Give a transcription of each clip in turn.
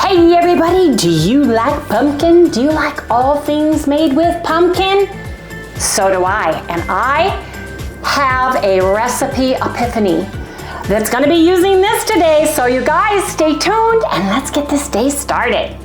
Hey everybody, do you like pumpkin? Do you like all things made with pumpkin? So do I, and I have a recipe epiphany that's gonna be using this today, so you guys stay tuned and let's get this day started.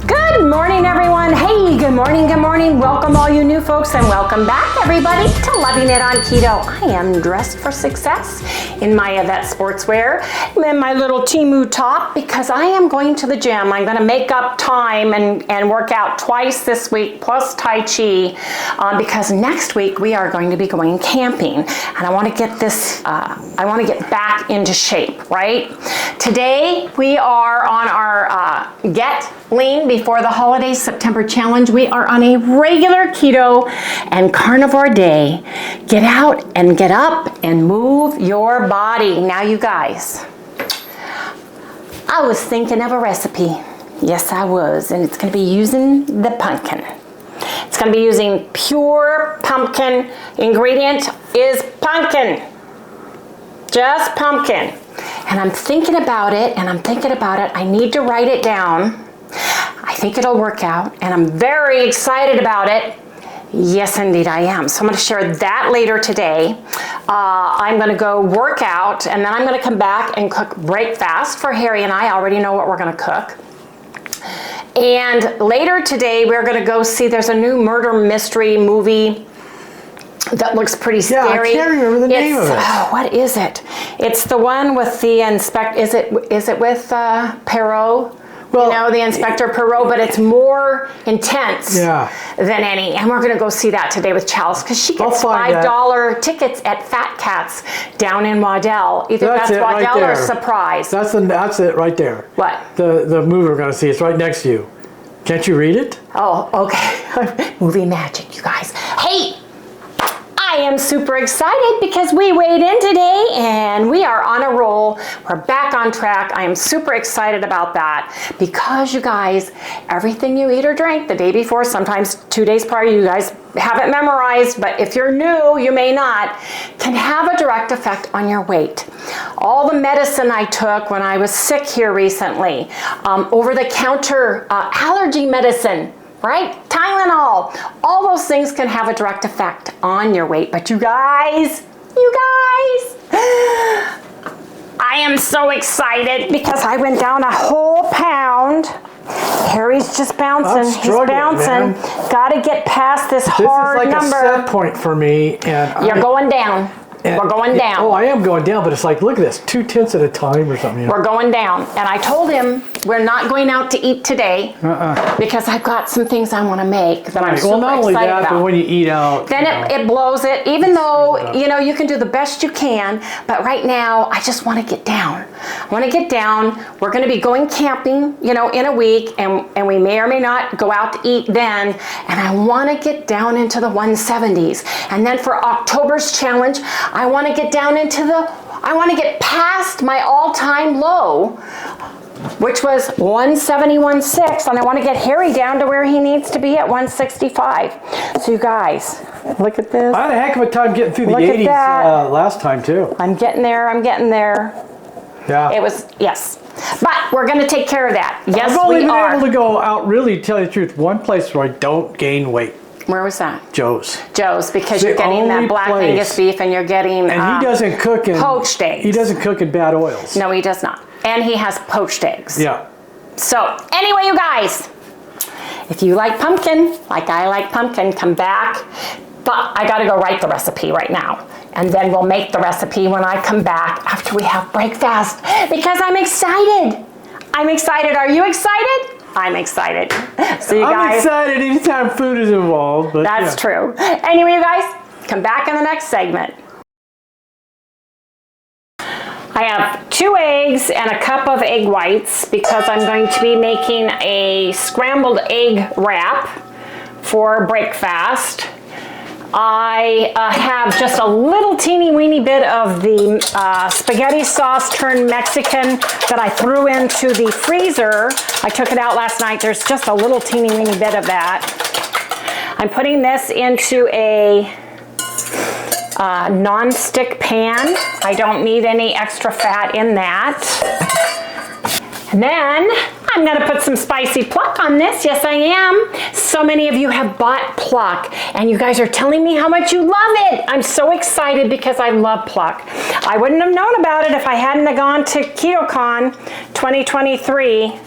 Good morning, everyone. Hey, good morning, good morning. Welcome all you new folks and welcome back, everybody, to Loving It on Keto. I am dressed for success in my Yvette sportswear and my little Temu top because I am going to the gym. I'm gonna make up time and work out twice this week plus Tai Chi because next week we are going to be going camping and I wanna get this, I wanna get back into shape, right? Today we are on our Get Lean Before the Holidays September challenge. We are on a regular keto and carnivore day. Get out and get up and move your body. Now you guys, I was thinking of a recipe. Yes, I was, and it's gonna be using the pumpkin. It's gonna be using pure pumpkin. Ingredient is pumpkin, just pumpkin. And I'm thinking about it, I need to write it down. I think it'll work out, and I'm very excited about it. Yes, indeed I am. So I'm gonna share that later today. I'm gonna go work out, and then I'm gonna come back and cook breakfast for Harry and I already know what we're gonna cook. And later today, we're gonna go see, there's a new murder mystery movie that looks pretty scary. Yeah, I can't remember the name of it. Oh, what is it? It's the one with the is it with Perot? Well, you know, the Inspector Perot, but it's more intense than any. And we're gonna go see that today with Chalice because she gets $5 tickets at Fat Cats down in Waddell. Either that's Waddell or Surprise. That's it right there. What? The movie we're gonna see, it's right next to you. Can't you read it? Oh, okay. Movie magic, you guys. Hey! I am super excited because we weighed in today and we are on a roll. We're back on track. I am super excited about that because you guys, everything you eat or drink the day before, sometimes 2 days prior, you guys have it memorized, but if you're new, you may not, can have a direct effect on your weight. All the medicine I took when I was sick here recently, over-the-counter allergy medicine, right? Tylenol, all those things can have a direct effect on your weight. But you guys, I am so excited because I went down a whole pound. Harry's just bouncing, he's bouncing. Man. Gotta get past this hard number. This is like a set point for me. And you're going down. We're going down. Oh, I am going down, but it's like, look at this, 2/10 at a time or something. You know? We're going down. And I told him we're not going out to eat today because I've got some things I want to make that I'm super excited about. Well, not only that, but when you eat out. Then it blows it, even though, you know, you can do the best you can, but right now, I just want to get down. I want to get down. We're going to be going camping, you know, in a week, and we may or may not go out to eat then, and I want to get down into the 170s. And then for October's challenge, I want to get down into I want to get past my all-time low, which was 171.6, and I want to get Harry down to where he needs to be at 165. So you guys, look at this. I had a heck of a time getting through the 80s last time too. I'm getting there, Yeah. It was, yes. But we're going to take care of that. Yes, I've only been able to go out, really, to tell you the truth, one place where I don't gain weight. Where was that? Joe's. Joe's, because you're getting that Black Angus beef and you're getting and he doesn't cook in poached eggs. He doesn't cook in bad oils. No, he does not. And he has poached eggs. Yeah. So anyway, you guys, if you like pumpkin, like I like pumpkin, come back. But I got to go write the recipe right now. And then we'll make the recipe when I come back after we have breakfast because I'm excited. I'm excited. Are you excited? I'm excited. So you guys, I'm excited anytime food is involved. But that's true. Anyway, you guys, come back in the next segment. I have 2 eggs and a cup of egg whites because I'm going to be making a scrambled egg wrap for breakfast. I have just a little teeny weeny bit of the spaghetti sauce turned Mexican that I threw into the freezer. I took it out last night. There's just a little teeny weeny bit of that. I'm putting this into a non-stick pan. I don't need any extra fat in that. And then I'm gonna put some spicy pluck on this. Yes, I am. So many of you have bought pluck and you guys are telling me how much you love it. I'm so excited because I love pluck. I wouldn't have known about it if I hadn't have gone to KetoCon 2023.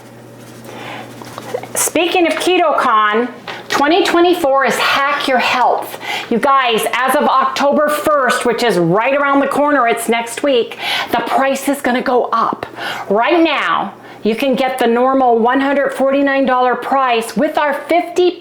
Speaking of KetoCon, 2024 is Hack Your Health. You guys, as of October 1st, which is right around the corner, it's next week, the price is gonna go up. Right now, you can get the normal $149 price with our $50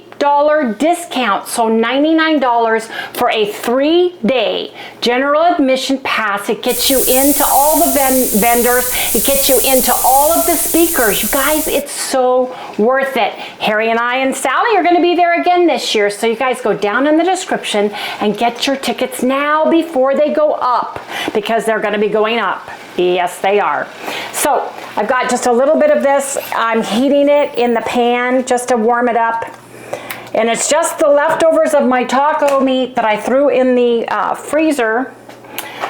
discount, so $99 for a 3-day general admission pass. It gets you into all the vendors, it gets you into all of the speakers. You guys, it's so worth it. Harry and I and Sally are going to be there again this year, so you guys go down in the description and get your tickets now before they go up, because they're going to be going up. Yes, they are. So I've got just a little bit of this. I'm heating it in the pan just to warm it up. And it's just the leftovers of my taco meat that I threw in the freezer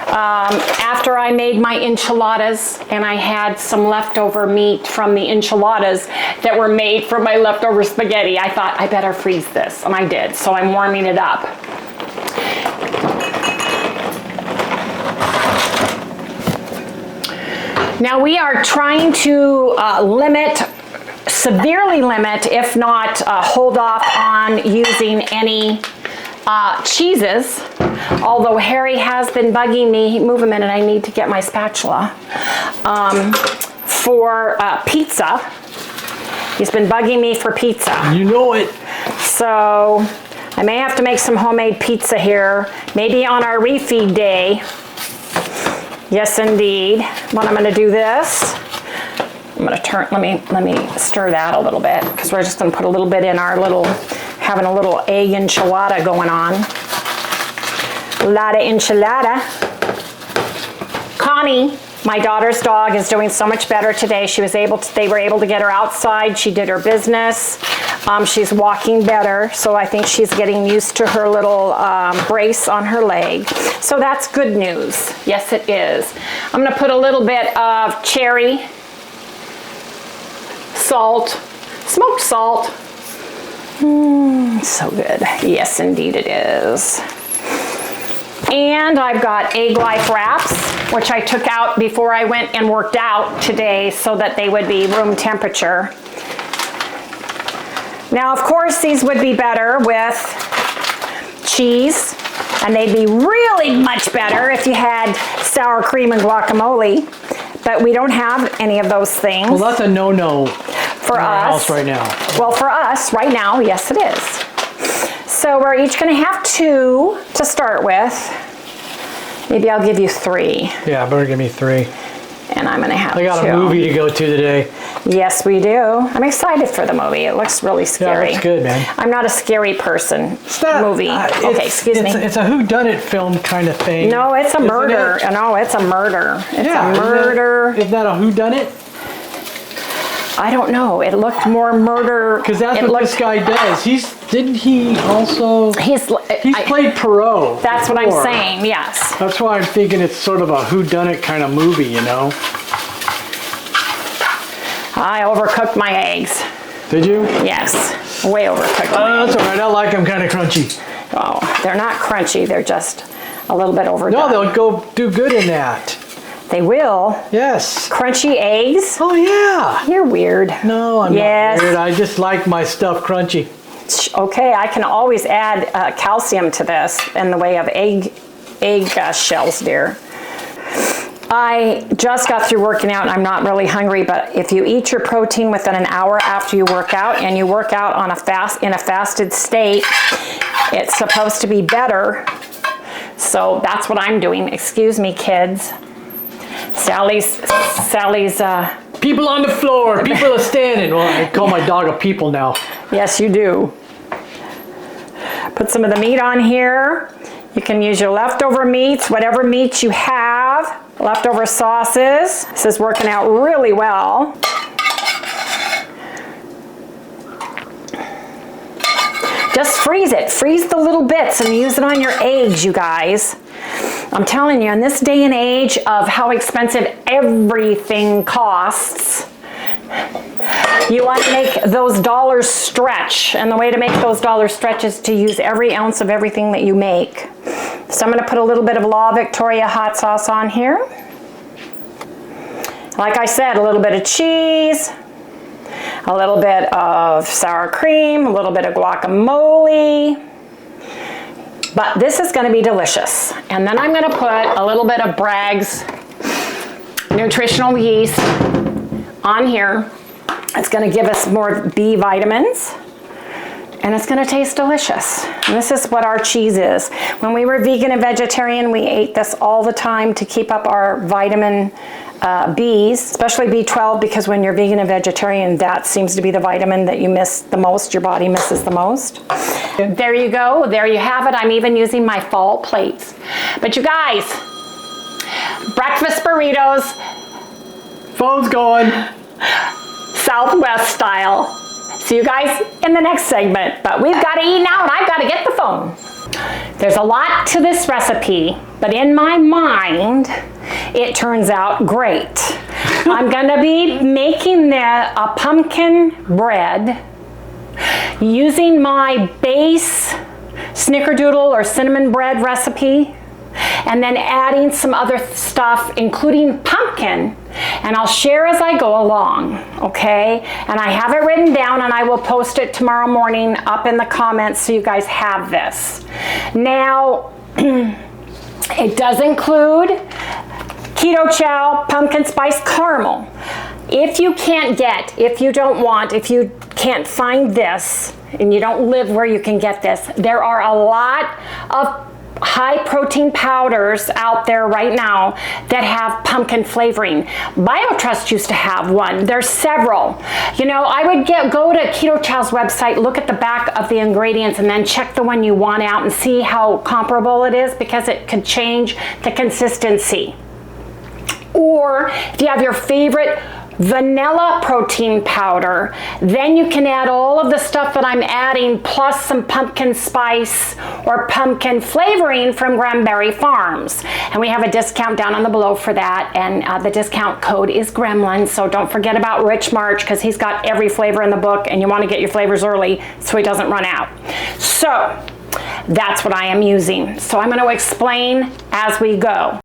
after I made my enchiladas, and I had some leftover meat from the enchiladas that were made from my leftover spaghetti. I thought I better freeze this, and I did, so I'm warming it up. Now we are trying to severely limit, if not hold off on using any cheeses. Although Harry has been bugging me, move a minute, I need to get my spatula, for pizza. He's been bugging me for pizza. You know it. So I may have to make some homemade pizza here, maybe on our refeed day. Yes, indeed. When I'm gonna do this, I'm gonna turn, let me stir that a little bit, because we're just gonna put a little bit in our little, having a little egg enchilada going on. A lot of enchilada. Connie, my daughter's dog, is doing so much better today. She was able to, they were able to get her outside. She did her business. She's walking better, so I think she's getting used to her little brace on her leg. So that's good news. Yes, it is. I'm gonna put a little bit of cherry salt, smoked salt. So good. Yes, indeed it is. And I've got egg life wraps, which I took out before I went and worked out today so that they would be room temperature. Now, of course, these would be better with cheese, and they'd be really much better if you had sour cream and guacamole, but we don't have any of those things. Well, that's a no-no for in our us house right now. Well, for us right now, yes, it is. So we're each going to have 2 to start with. Maybe I'll give you 3. Yeah, better give me 3. And I'm going to have 2. I got a movie to go to today. Yes, we do. I'm excited for the movie. It looks really scary. Yeah, it's good, man. I'm not a scary person. It's not, movie. Okay, excuse me. It's a whodunit film kind of thing. No, it's a murder. No, it's a murder. It's a murder. Isn't that a whodunit? I don't know. It looked more murder. Because that's what this guy does. Didn't he also? He's played Perot. That's before. What I'm saying. Yes. That's why I'm thinking it's sort of a whodunit kind of movie, you know. I overcooked my eggs. Did you? Yes. Way overcooked. That's all right. I like them kind of crunchy. Oh, they're not crunchy. They're just a little bit overdone. No, they'll go do good in that. They will? Yes. Crunchy eggs? Oh, yeah. You're weird. No, I'm not weird. I just like my stuff crunchy. Okay, I can always add calcium to this in the way of egg shells, dear. I just got through working out and I'm not really hungry, but if you eat your protein within an hour after you work out, and you work out on in a fasted state, it's supposed to be better. So that's what I'm doing. Excuse me, kids. Sally's people on the floor, people are standing. Well, I call my dog a people now. Yes, you do. Put some of the meat on here. You can use your leftover meats, whatever meats you have, leftover sauces. This is working out really well. Just freeze it. Freeze the little bits and use it on your eggs, you guys. I'm telling you, in this day and age of how expensive everything costs, you want to make those dollars stretch. And the way to make those dollars stretch is to use every ounce of everything that you make. So I'm going to put a little bit of La Victoria hot sauce on here. Like I said, a little bit of cheese, a little bit of sour cream, a little bit of guacamole. But this is going to be delicious. And then I'm going to put a little bit of Bragg's nutritional yeast on here. It's going to give us more B vitamins. And it's going to taste delicious. And this is what our cheese is. When we were vegan and vegetarian, we ate this all the time to keep up our vitamin Bs, especially B12, because when you're vegan and vegetarian, that seems to be the vitamin that you miss the most, your body misses the most. There you go, there you have it. I'm even using my fall plates. But you guys, breakfast burritos. Phone's going. Southwest style. See you guys in the next segment, but we've got to eat now and I've got to get the phone. There's a lot to this recipe, but in my mind, it turns out great. I'm gonna be making a pumpkin bread using my base snickerdoodle or cinnamon bread recipe, and then adding some other stuff, including pumpkin, and I'll share as I go along, okay? And I have it written down and I will post it tomorrow morning up in the comments so you guys have this. Now, it does include keto chow, pumpkin spice caramel. If you can't get, if you don't want, if you can't find this, and you don't live where you can get this, there are a lot of high protein powders out there right now that have pumpkin flavoring. BioTrust used to have one. There's several. You know, I would go to Keto Chow's website, look at the back of the ingredients, and then check the one you want out and see how comparable it is, because it could change the consistency. Or if you have your favorite vanilla protein powder, then you can add all of the stuff that I'm adding plus some pumpkin spice or pumpkin flavoring from Granberry Farms. And we have a discount down on the below for that, and the discount code is Gremlin, so don't forget about Rich March, because he's got every flavor in the book and you want to get your flavors early so he doesn't run out. So that's what I am using. So I'm going to explain as we go.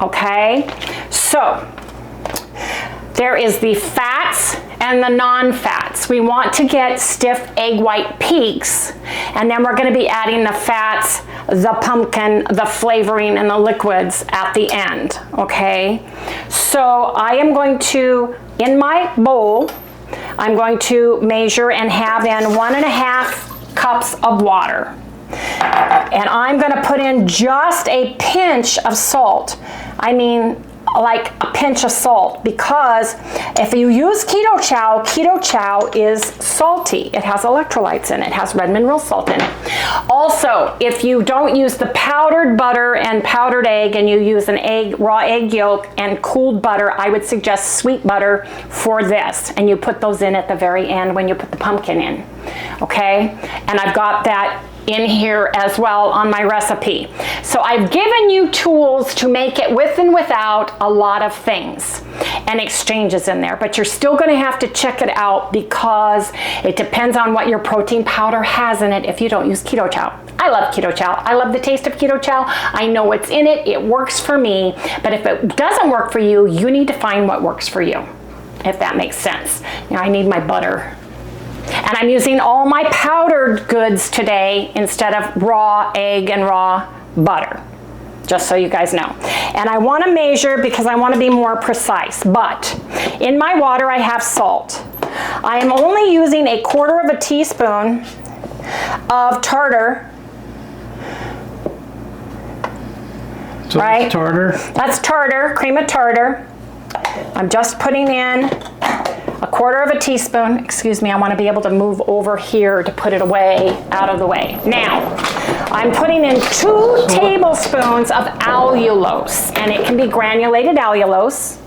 Okay, so there is the fats and the non-fats. We want to get stiff egg white peaks, and then we're going to be adding the fats, the pumpkin, the flavoring, and the liquids at the end, okay? So I am going to, in my bowl, I'm going to measure and have in 1.5 cups of water. And I'm going to put in just a pinch of salt. I mean, like a pinch of salt, because if you use keto chow is salty. It has electrolytes in it. It has red mineral salt in it. Also, if you don't use the powdered butter and powdered egg, and you use an egg, raw egg yolk and cooled butter, I would suggest sweet butter for this. And you put those in at the very end when you put the pumpkin in. Okay? And I've got that in here as well on my recipe. So I've given you tools to make it with and without a lot of things and exchanges in there, but you're still going to have to check it out, because it depends on what your protein powder has in it if you don't use keto chow. I love keto chow. I love the taste of keto chow. I know what's in it. It works for me, but if it doesn't work for you, you need to find what works for you, if that makes sense. You know, I need my butter. And I'm using all my powdered goods today instead of raw egg and raw butter, just so you guys know. And I want to measure because I want to be more precise, but in my water I have salt. I am only using 1/4 teaspoon of tartar. So right? That's tartar? That's tartar, cream of tartar. I'm just putting in 1/4 teaspoon. Excuse me, I want to be able to move over here to put it away, out of the way. Now, I'm putting in 2 tablespoons of allulose, and it can be granulated allulose.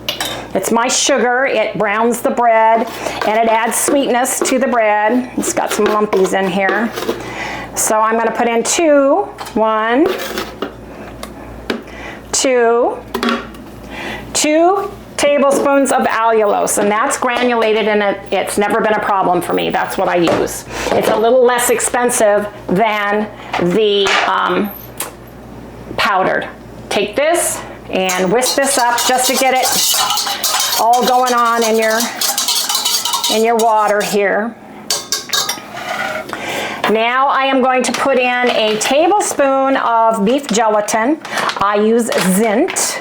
It's my sugar. It browns the bread and it adds sweetness to the bread. It's got some lumpies in here. So I'm going to put in 2 tablespoons of allulose, and that's granulated, and it's never been a problem for me. That's what I use. It's a little less expensive than the powdered. Take this and whisk this up just to get it all going on in your water here. Now I am going to put in a tablespoon of beef gelatin. I use Zint.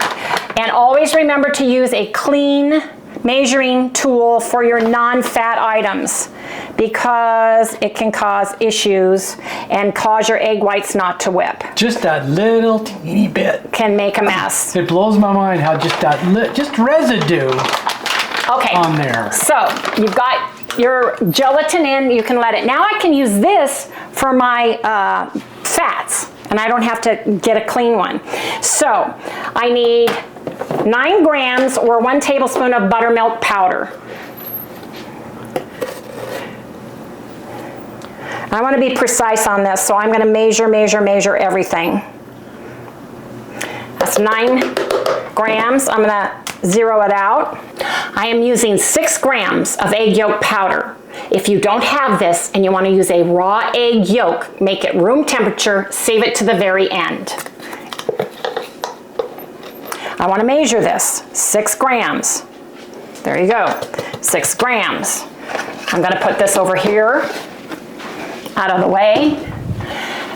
And always remember to use a clean measuring tool for your non-fat items, because it can cause issues and cause your egg whites not to whip. Just that little teeny bit can make a mess. It blows my mind how just that just residue on there. So you've got your gelatin in. You can let it. Now I can use this for my fats, and I don't have to get a clean one. So I need 9 grams or 1 tablespoon of buttermilk powder. I want to be precise on this, so I'm going to measure everything. That's 9 grams. I'm going to zero it out. I am using 6 grams of egg yolk powder. If you don't have this and you want to use a raw egg yolk, make it room temperature, save it to the very end. I want to measure this, 6 grams. There you go, 6 grams. I'm going to put this over here, out of the way.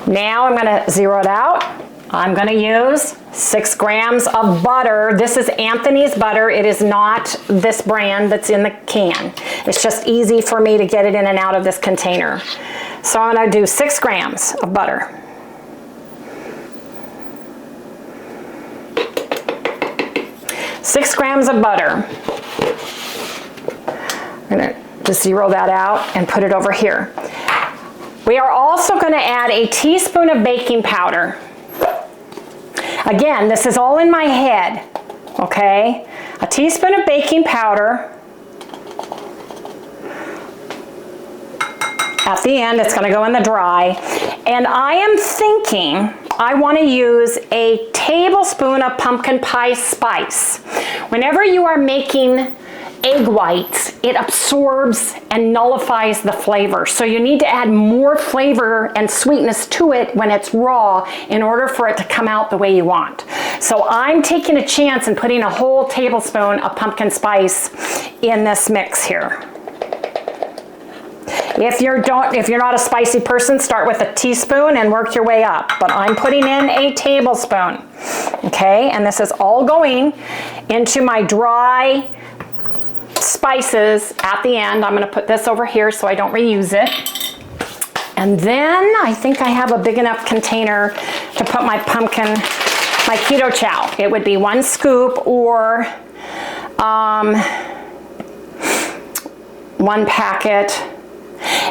Now I'm going to zero it out. I'm going to use 6 grams of butter. This is Anthony's butter. It is not this brand that's in the can. It's just easy for me to get it in and out of this container. So I'm going to do 6 grams of butter. Six grams of butter. I'm going to just zero that out and put it over here. We are also going to add a teaspoon of baking powder. Again, this is all in my head, okay? A teaspoon of baking powder. At the end, it's going to go in the dry. And I am thinking I want to use a tablespoon of pumpkin pie spice. Whenever you are making egg whites, it absorbs and nullifies the flavor. So you need to add more flavor and sweetness to it when it's raw in order for it to come out the way you want. So I'm taking a chance and putting a whole tablespoon of pumpkin spice in this mix here. If you're not a spicy person, start with a teaspoon and work your way up. But I'm putting in a tablespoon. Okay, and this is all going into my dry spices at the end. I'm going to put this over here so I don't reuse it. And then I think I have a big enough container to put my keto chow. It would be 1 scoop or 1 packet.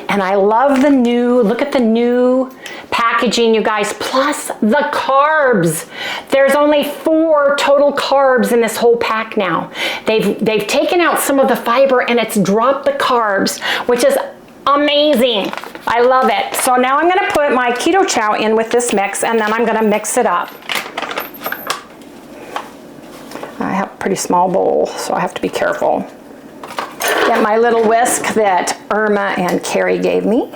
And I love the new, look at the new packaging, you guys, plus the carbs. There's only 4 total carbs in this whole pack now. They've taken out some of the fiber and it's dropped the carbs, which is amazing. I love it. So now I'm going to put my keto chow in with this mix, and then I'm going to mix it up. I have a pretty small bowl, so I have to be careful. Get my little whisk that Irma and Carrie gave me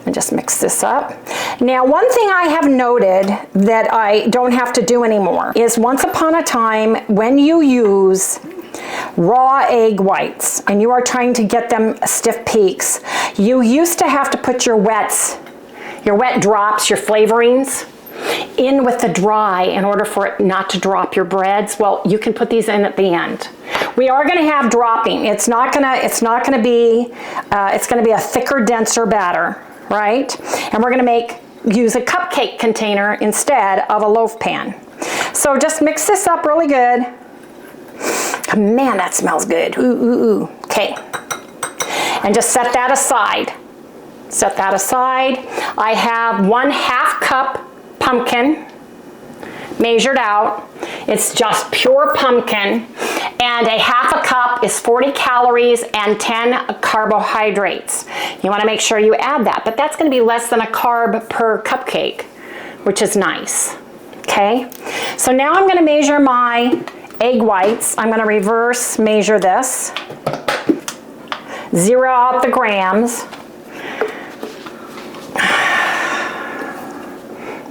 and just mix this up. Now, one thing I have noted that I don't have to do anymore is once upon a time when you use raw egg whites and you are trying to get them stiff peaks, you used to have to put your wet drops, your flavorings, in with the dry in order for it not to drop your breads. Well, you can put these in at the end. We are going to have dropping. It's going to be a thicker, denser batter, right? And we're going to use a cupcake container instead of a loaf pan. So just mix this up really good. Man, that smells good. Ooh, ooh, ooh. Okay. And just set that aside. Set that aside. I have 1/2 cup pumpkin measured out. It's just pure pumpkin. And a half a cup is 40 calories and 10 carbohydrates. You want to make sure you add that, but that's going to be less than a carb per cupcake, which is nice. Okay, so now I'm going to measure my egg whites. I'm going to reverse measure this. Zero out the grams.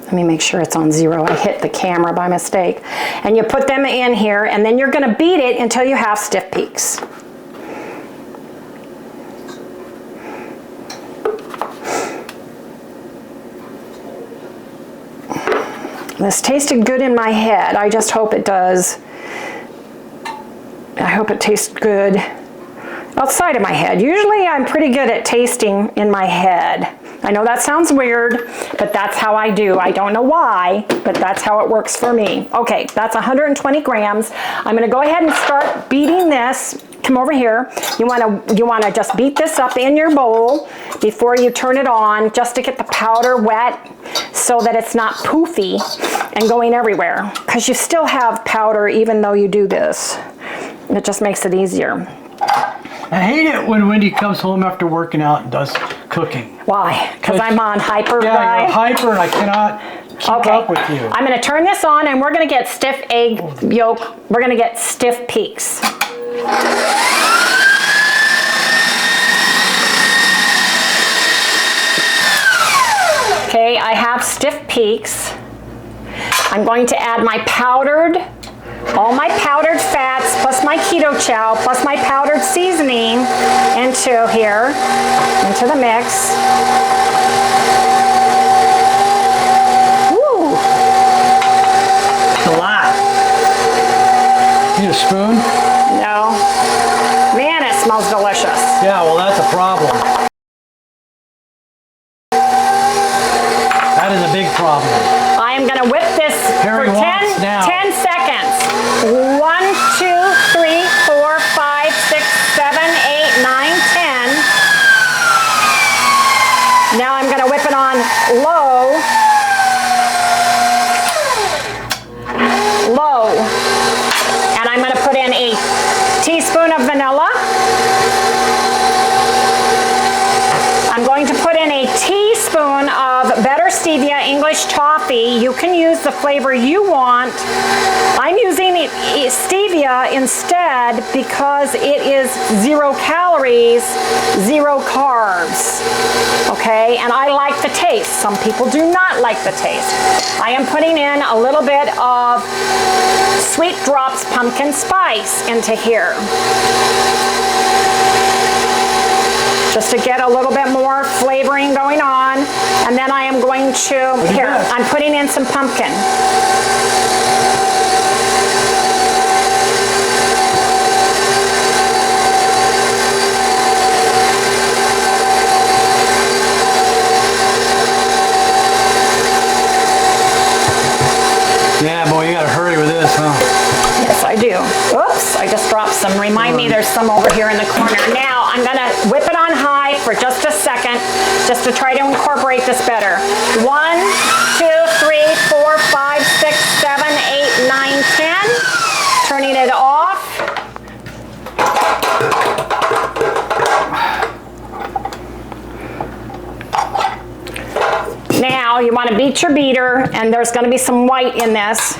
Let me make sure it's on 0. I hit the camera by mistake. And you put them in here, and then you're going to beat it until you have stiff peaks. This tasted good in my head. I just hope it does. I hope it tastes good outside of my head. Usually I'm pretty good at tasting in my head. I know that sounds weird, but that's how I do. I don't know why, but that's how it works for me. Okay, that's 120 grams. I'm gonna go ahead and start beating this. Come over here. You wanna just beat this up in your bowl before you turn it on, just to get the powder wet so that it's not poofy and going everywhere. Because you still have powder even though you do this. It just makes it easier. I hate it when Wendy comes home after working out and does cooking. Why? Because I'm on hyper. Yeah, you're hyper and I cannot keep up with you. I'm going to turn this on and we're going to get stiff egg yolk. We're going to get stiff peaks. Okay, I have stiff peaks. I'm going to add my all my powdered fats plus my keto chow plus my powdered seasoning into here, into the mix. Woo! A lot. Need a spoon? No. Man, it smells delicious. Yeah, well, that's a problem. That is a big problem. I am going to whip this for 10 seconds. 1, 2, 3, 4, 5, 6, 7, 8, 9, 10. Now I'm going to whip it on low. And I'm going to put in a teaspoon of vanilla. I'm going to put in a teaspoon of Better Stevia English Toffee. You can use the flavor you want. I'm using stevia instead because it is 0 calories, 0 carbs. Okay, and I like the taste. Some people do not like the taste. I am putting in a little bit of Sweet Drops pumpkin spice into here, just to get a little bit more flavoring going on. And then I am going to, I'm putting in some pumpkin. Yeah, boy, you gotta hurry with this, huh? Yes, I do. Oops, I just dropped some. Remind me there's some over here in the corner. Now, I'm gonna whip it on high for just a second, just to try to incorporate this better. 1, 2, 3, 4, 5, 6, 7, 8, 9, 10. Turning it off. Now, you want to beat your beater, and there's going to be some white in this.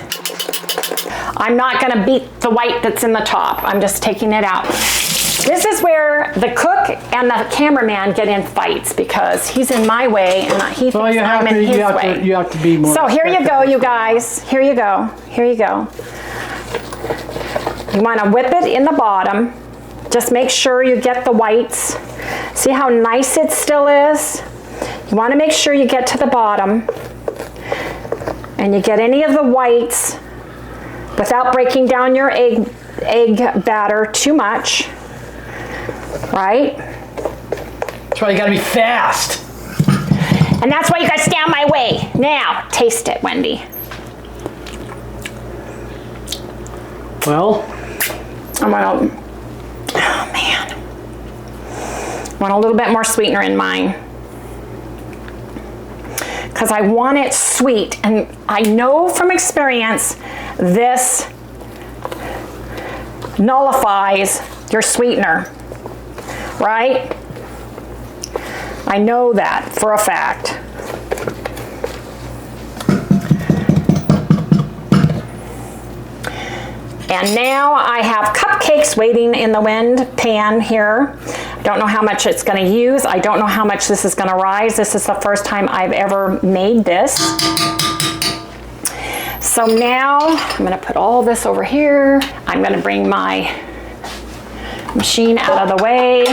I'm not going to beat the white that's in the top. I'm just taking it out. This is where the cook and the cameraman get in fights, because he's in my way and he thinks I'm in his way. You have to be more. So here you go, you guys. Here you go. Here you go. You want to whip it in the bottom. Just make sure you get the whites. See how nice it still is? You want to make sure you get to the bottom and you get any of the whites without breaking down your egg batter too much, right? That's why you gotta be fast. And that's why you gotta stay out my way. Now, taste it, Wendy. Well, oh man. I want a little bit more sweetener in mine, because I want it sweet, and I know from experience this nullifies your sweetener, right? I know that for a fact. And now I have cupcakes waiting in the Wend pan here. I don't know how much it's going to use. I don't know how much this is going to rise. This is the first time I've ever made this. So now I'm going to put all this over here. I'm going to bring my machine out of the way.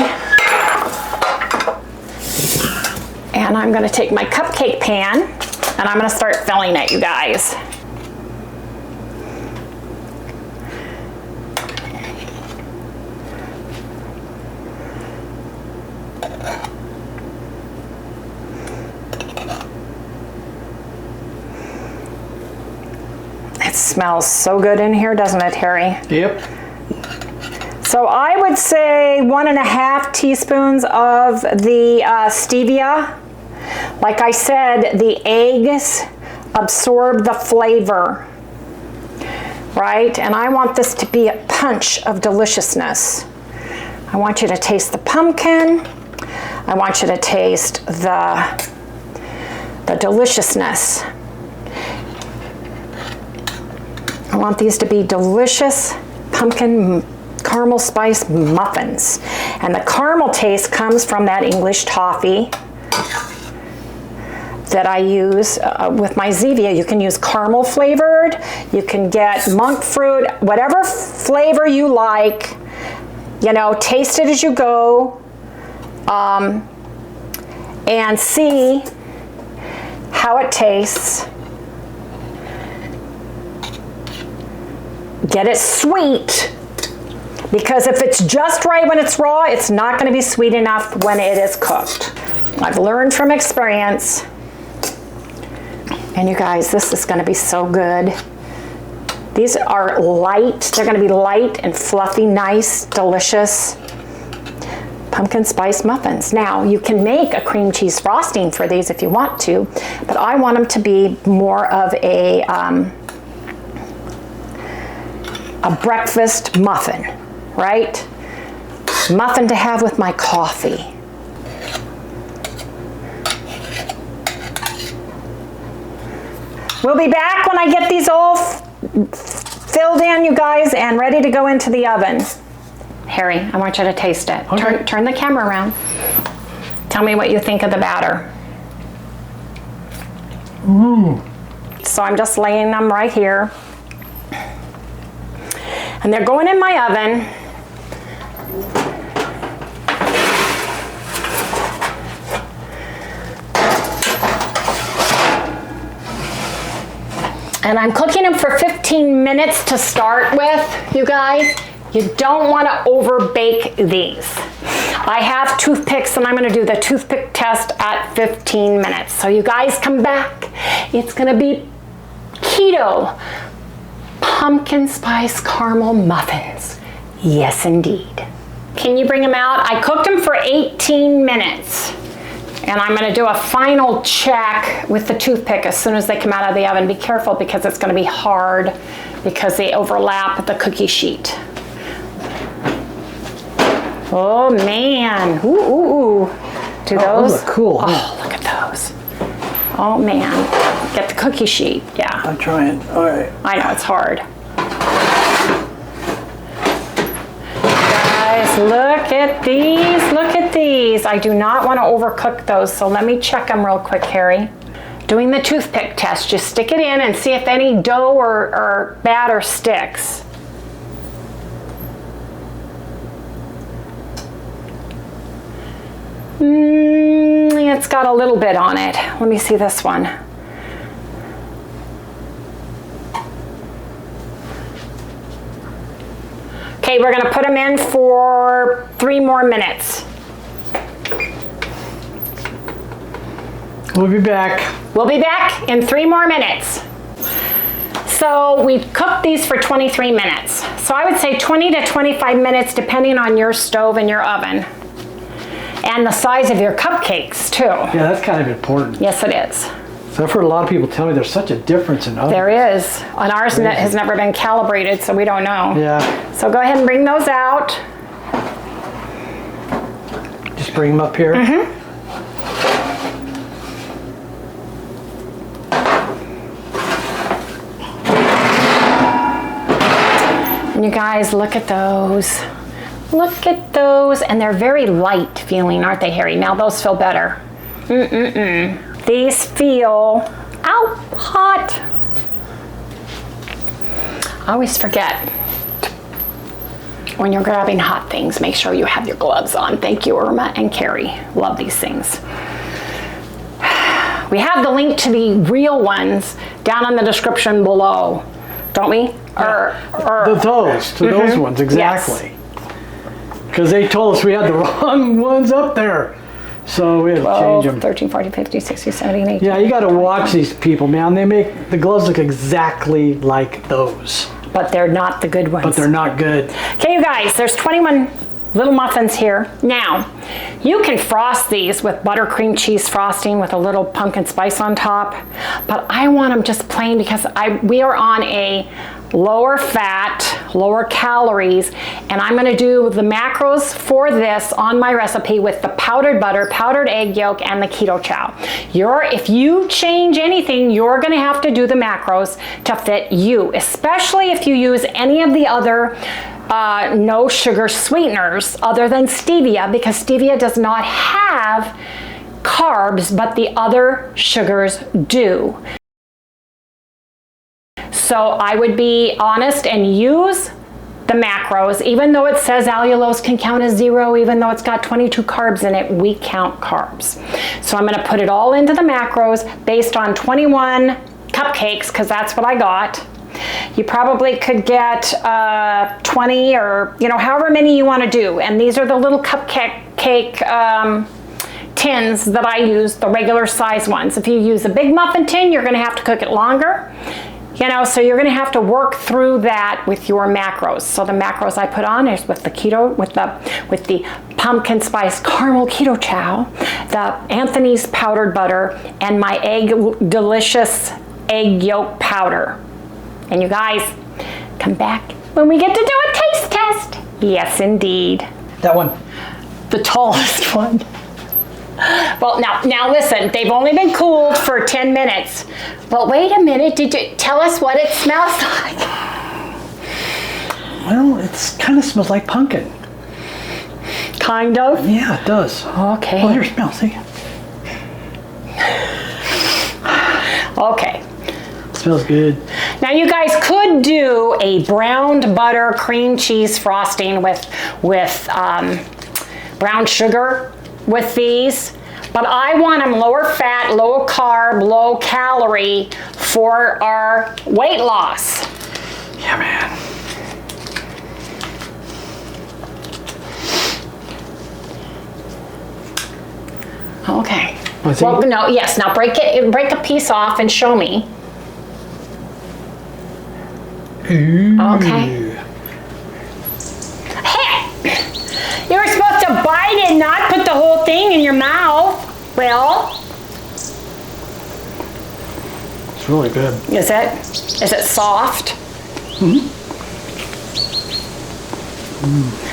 And I'm going to take my cupcake pan and I'm going to start filling it, you guys. It smells so good in here, doesn't it, Harry? Yep. So I would say 1.5 teaspoons of the stevia. Like I said, the eggs absorb the flavor, right? And I want this to be a punch of deliciousness. I want you to taste the pumpkin. I want you to taste the deliciousness. I want these to be delicious pumpkin caramel spice muffins. And the caramel taste comes from that English toffee that I use with my Zevia. You can use caramel flavored, you can get monk fruit, whatever flavor you like, you know, taste it as you go, and see how it tastes. Get it sweet, because if it's just right when it's raw, it's not going to be sweet enough when it is cooked. I've learned from experience. And you guys, this is going to be so good. These are light. They're going to be light and fluffy, nice, delicious pumpkin spice muffins. Now, you can make a cream cheese frosting for these if you want to, but I want them to be more of a breakfast muffin, right? Muffin to have with my coffee. We'll be back when I get these all filled in, you guys, and ready to go into the oven. Harry, I want you to taste it. Okay. Turn the camera around. Tell me what you think of the batter. So I'm just laying them right here. And they're going in my oven. And I'm cooking them for 15 minutes to start with, you guys. You don't want to over bake these. I have toothpicks and I'm going to do the toothpick test at 15 minutes. So you guys come back. It's going to be keto pumpkin spice caramel muffins. Yes, indeed. Can you bring them out? I cooked them for 18 minutes. And I'm going to do a final check with the toothpick as soon as they come out of the oven. Be careful because it's going to be hard because they overlap the cookie sheet. Oh man, ooh, ooh, ooh. Do those look cool. Oh, look at those. Oh man, get the cookie sheet, yeah. I'm trying, all right. I know, it's hard. Guys, look at these, look at these. I do not want to overcook those, so let me check them real quick, Harry. Doing the toothpick test, just stick it in and see if any dough or batter sticks. It's got a little bit on it. Let me see this one. Okay, we're gonna put them in for 3 more minutes. We'll be back. We'll be back in 3 more minutes. So we've cooked these for 23 minutes. So I would say 20 to 25 minutes depending on your stove and your oven. And the size of your cupcakes too. Yeah, that's kind of important. Yes, it is. So I've heard a lot of people tell me there's such a difference in ovens. There is. And ours has never been calibrated, so we don't know. Yeah. So go ahead and bring those out. Just bring them up here. Mm-hmm. And you guys, look at those. Look at those. And they're very light feeling, aren't they, Harry? Now those feel better. These feel, ow, hot. I always forget. When you're grabbing hot things, make sure you have your gloves on. Thank you, Irma and Carrie. Love these things. We have the link to the real ones down in the description below, don't we? Those ones, exactly. Because they told us we had the wrong ones up there. So we had to change them. 13, 14, 15, 16, 17, 18. Yeah, you got to watch these people, man. They make the gloves look exactly like those. But they're not the good ones. But they're not good. Okay, you guys, there's 21 little muffins here. Now, you can frost these with buttercream cheese frosting with a little pumpkin spice on top. But I want them just plain because we are on a lower fat, lower calories, and I'm gonna do the macros for this on my recipe with the powdered butter, powdered egg yolk, and the keto chow. If you change anything, you're gonna have to do the macros to fit you, especially if you use any of the other no sugar sweeteners other than stevia, because stevia does not have carbs, but the other sugars do. So I would be honest and use the macros, even though it says allulose can count as 0, even though it's got 22 carbs in it, we count carbs. So I'm gonna put it all into the macros based on 21 cupcakes, because that's what I got. You probably could get 20 or, however many you wanna do. And these are the little cupcake tins that I use, the regular size ones. If you use a big muffin tin, you're gonna have to cook it longer. So you're gonna have to work through that with your macros. So the macros I put on is with the keto, with the pumpkin spice caramel keto chow, the Anthony's powdered butter, and my delicious egg yolk powder. And you guys, come back when we get to do a taste test. Yes, indeed. That one. The tallest one. Well, now listen, they've only been cooled for 10 minutes. But wait a minute, did you tell us what it smells like? Well, it kind of smells like pumpkin. Kind of? Yeah, it does. Okay. Oh, here, smell, see? Okay. It smells good. Now you guys could do a browned butter cream cheese frosting with brown sugar with these, but I want them lower fat, low carb, low calorie for our weight loss. Yeah, man. Okay. Well, no, yes. Now break a piece off and show me. Ooh. Okay. You were supposed to bite it, not put the whole thing in your mouth. Well, it's really good. Is it? Is it soft? Mm-hmm.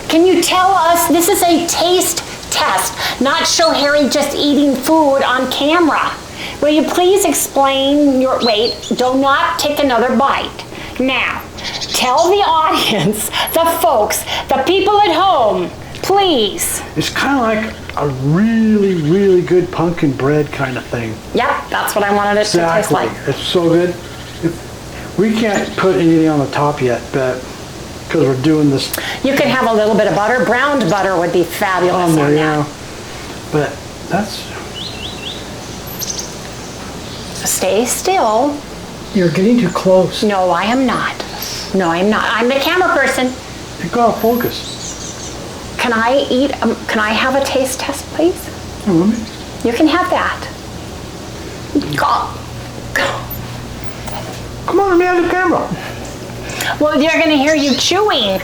Can you tell us, this is a taste test, not show Harry just eating food on camera. Will you please explain wait, do not take another bite. Now, tell the audience, the folks, the people at home, please. It's kind of like a really, really good pumpkin bread kind of thing. Yep, that's what I wanted it to taste like. It's so good. We can't put anything on the top yet, but because we're doing this. You can have a little bit of butter. Browned butter would be fabulous on that. Yeah. But that's. Stay still. You're getting too close. No, I am not. No, I am not. I'm the camera person. You got to focus. Can I eat? Can I have a taste test, please? Mm-hmm. You can have that. Come on, let me have the camera. Well, they're going to hear you chewing.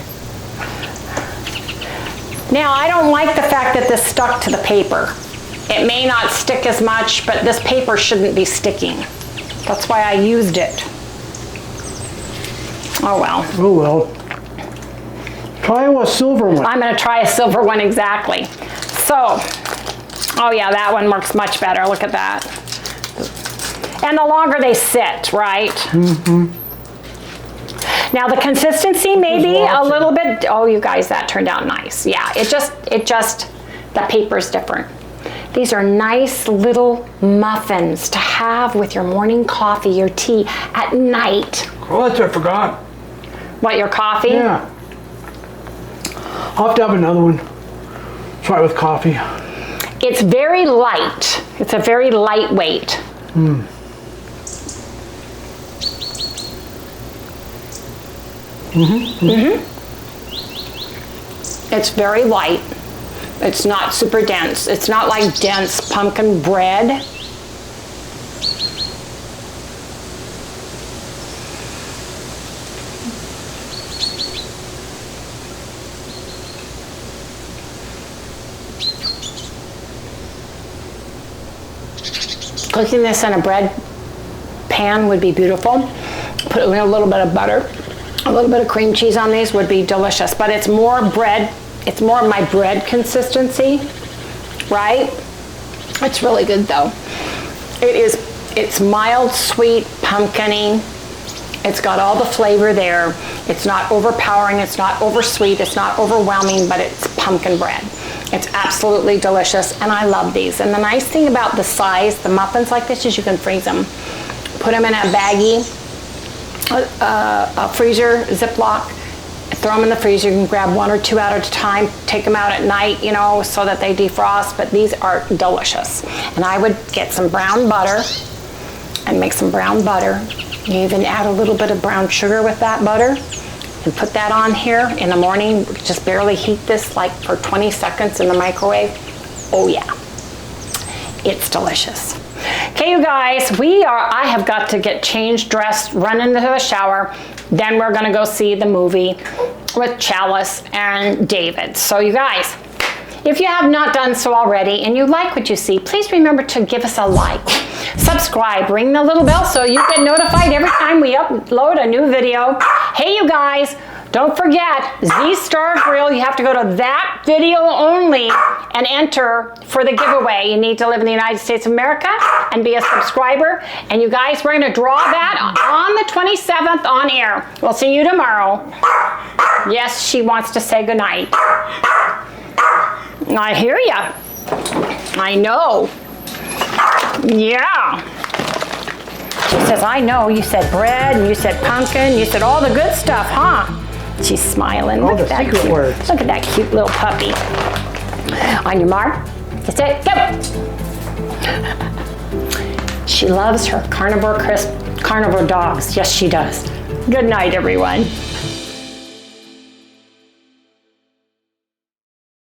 Now, I don't like the fact that this stuck to the paper. It may not stick as much, but this paper shouldn't be sticking. That's why I used it. Oh well. Oh well. Try a silver one. I'm gonna try a silver one, exactly. So, oh yeah, that one works much better. Look at that. And the longer they sit, right? Mm-hmm. Now the consistency may be a little bit, oh you guys, that turned out nice. Yeah, it just, the paper's different. These are nice little muffins to have with your morning coffee, your tea at night. Oh, that's what I forgot. What, your coffee? Yeah. I'll have to have another one. Try it with coffee. It's very light. It's a very lightweight. Mm. Mm-hmm. Mm-hmm. It's very light. It's not super dense. It's not like dense pumpkin bread. Cooking this in a bread pan would be beautiful. Put in a little bit of butter, a little bit of cream cheese on these would be delicious, but it's more bread, it's more of my bread consistency, right? It's really good though. It's mild, sweet, pumpkin-y. It's got all the flavor there. It's not overpowering, it's not oversweet, it's not overwhelming, but it's pumpkin bread. It's absolutely delicious, and I love these. And the nice thing about the size, the muffins like this, is you can freeze them. Put them in a baggie, a freezer, Ziploc, throw them in the freezer. You can grab 1 or 2 out at a time, take them out at night, you know, so that they defrost, but these are delicious. And I would get some brown butter and make some brown butter. You even add a little bit of brown sugar with that butter and put that on here in the morning. Just barely heat this like for 20 seconds in the microwave. Oh yeah, it's delicious. Okay, you guys, I have got to get changed, dressed, run into the shower. Then we're gonna go see the movie with Chalice and David. So you guys, if you have not done so already and you like what you see, please remember to give us a like. Subscribe, ring the little bell so you get notified every time we upload a new video. Hey you guys, don't forget Z Star Grill. You have to go to that video only and enter for the giveaway. You need to live in the United States of America and be a subscriber. And you guys, we're gonna draw that on the 27th on air. We'll see you tomorrow. Yes, she wants to say goodnight. I hear ya. I know. Yeah. She says, I know, you said bread, and you said pumpkin, you said all the good stuff, huh? She's smiling. All the secret words. Look at that cute little puppy. On your mark, get set, go! She loves her carnivore dogs. Yes, she does. Good night, everyone.